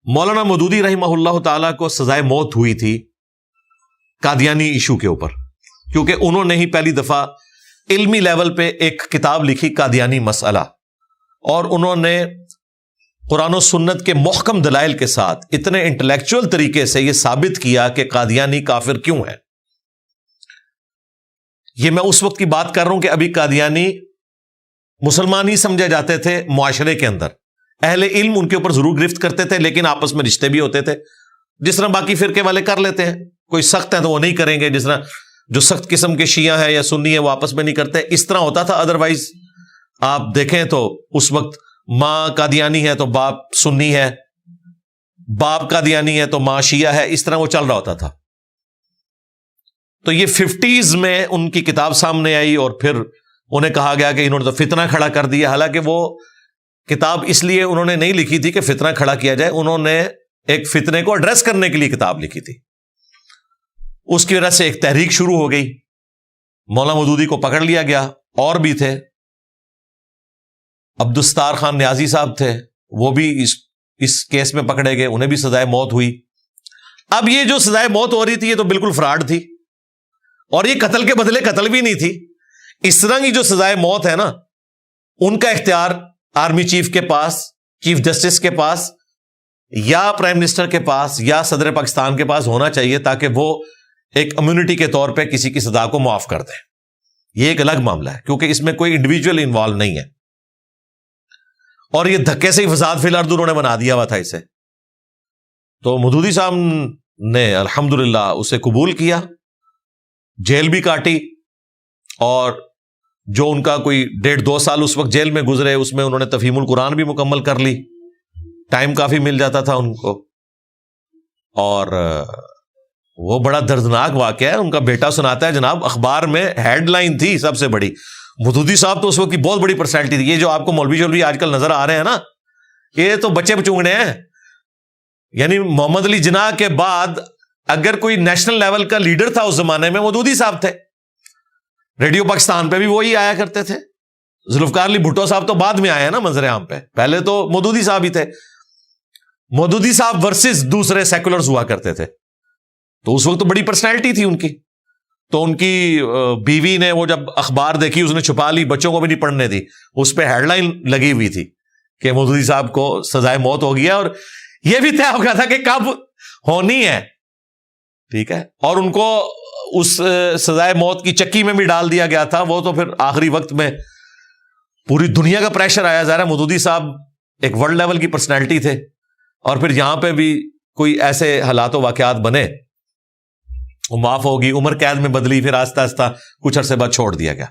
مولانا مودودی رحمہ اللہ تعالیٰ کو سزائے موت ہوئی تھی قادیانی ایشو کے اوپر، کیونکہ انہوں نے ہی پہلی دفعہ علمی لیول پہ ایک کتاب لکھی قادیانی مسئلہ، اور انہوں نے قرآن و سنت کے محکم دلائل کے ساتھ اتنے انٹلیکچوئل طریقے سے یہ ثابت کیا کہ قادیانی کافر کیوں ہے۔ یہ میں اس وقت کی بات کر رہا ہوں کہ ابھی قادیانی مسلمان ہی سمجھے جاتے تھے معاشرے کے اندر، اہل علم ان کے اوپر ضرور گرفت کرتے تھے، لیکن آپس میں رشتے بھی ہوتے تھے، جس طرح باقی فرقے والے کر لیتے ہیں، کوئی سخت ہے تو وہ نہیں کریں گے، جس طرح جو سخت قسم کے شیعہ ہیں یا سنی ہیں وہ آپس میں نہیں کرتے، اس طرح ہوتا تھا۔ ادروائز آپ دیکھیں تو اس وقت ماں قادیانی ہے تو باپ سنی ہے، باپ قادیانی ہے تو ماں شیعہ ہے، اس طرح وہ چل رہا ہوتا تھا۔ تو یہ 50s میں ان کی کتاب سامنے آئی، اور پھر انہیں کہا گیا کہ انہوں نے تو فتنہ کھڑا کر دیا، حالانکہ وہ کتاب اس لیے انہوں نے نہیں لکھی تھی کہ فتنہ کھڑا کیا جائے، انہوں نے ایک فتنے کو ایڈریس کرنے کے لیے کتاب لکھی تھی۔ اس کی وجہ سے ایک تحریک شروع ہو گئی، مولانا مودودی کو پکڑ لیا گیا، اور بھی تھے، عبدالستار خان نیازی صاحب تھے، وہ بھی اس کیس میں پکڑے گئے، انہیں بھی سزائے موت ہوئی۔ اب یہ جو سزائے موت ہو رہی تھی یہ تو بالکل فراڈ تھی، اور یہ قتل کے بدلے قتل بھی نہیں تھی۔ اس طرح کی جو سزائے موت ہے نا، ان کا اختیار آرمی چیف کے پاس، چیف جسٹس کے پاس، یا پرائم منسٹر کے پاس، یا صدر پاکستان کے پاس ہونا چاہیے، تاکہ وہ ایک امیونٹی کے طور پہ کسی کی سزا کو معاف کر دیں۔ یہ ایک الگ معاملہ ہے، کیونکہ اس میں کوئی انڈیویجول انوالو نہیں ہے، اور یہ دھکے سے ہی فساد فی الارض انہوں نے بنا دیا ہوا تھا اسے۔ تو مودودی صاحب نے الحمدللہ اسے قبول کیا، جیل بھی کاٹی، اور جو ان کا کوئی 1.5-2 سال اس وقت جیل میں گزرے، اس میں انہوں نے تفہیم القرآن بھی مکمل کر لی، ٹائم کافی مل جاتا تھا ان کو۔ اور وہ بڑا دردناک واقعہ ہے، ان کا بیٹا سناتا ہے، جناب اخبار میں ہیڈ لائن تھی سب سے بڑی، مودودی صاحب تو اس وقت کی بہت بڑی پرسنالٹی تھی۔ یہ جو آپ کو مولوی آج کل نظر آ رہے ہیں نا، یہ تو بچے بچونگڑے ہیں، یعنی محمد علی جناح کے بعد اگر کوئی نیشنل لیول کا لیڈر تھا اس زمانے میں، مودودی صاحب تھے۔ ریڈیو پاکستان پہ بھی وہی آیا کرتے تھے۔ ذوالفقار علی بھٹو صاحب تو بعد میں آئے ہیں نا منظر عام پہ، پہلے تو مودودی صاحب ہی تھے۔ مودودی صاحب ورسز دوسرے سیکولرز ہوا کرتے تھے، تو اس وقت تو بڑی پرسنالٹی تھی ان کی۔ تو ان کی بیوی نے وہ جب اخبار دیکھی، اس نے چھپا لی، بچوں کو بھی نہیں پڑھنے دی، اس پہ ہیڈ لائن لگی ہوئی تھی کہ مودودی صاحب کو سزائے موت ہو گیا، اور یہ بھی طے ہو گیا تھا کہ کب ہونی ہے، ٹھیک ہے۔ اور ان کو اس سزائے موت کی چکی میں بھی ڈال دیا گیا تھا۔ وہ تو پھر آخری وقت میں پوری دنیا کا پریشر آیا، ظاہر ہے مودودی صاحب ایک ورلڈ لیول کی پرسنالٹی تھے، اور پھر یہاں پہ بھی کوئی ایسے حالات و واقعات بنے، وہ معاف ہوگی، عمر قید میں بدلی، پھر آہستہ آہستہ کچھ عرصے بعد چھوڑ دیا گیا۔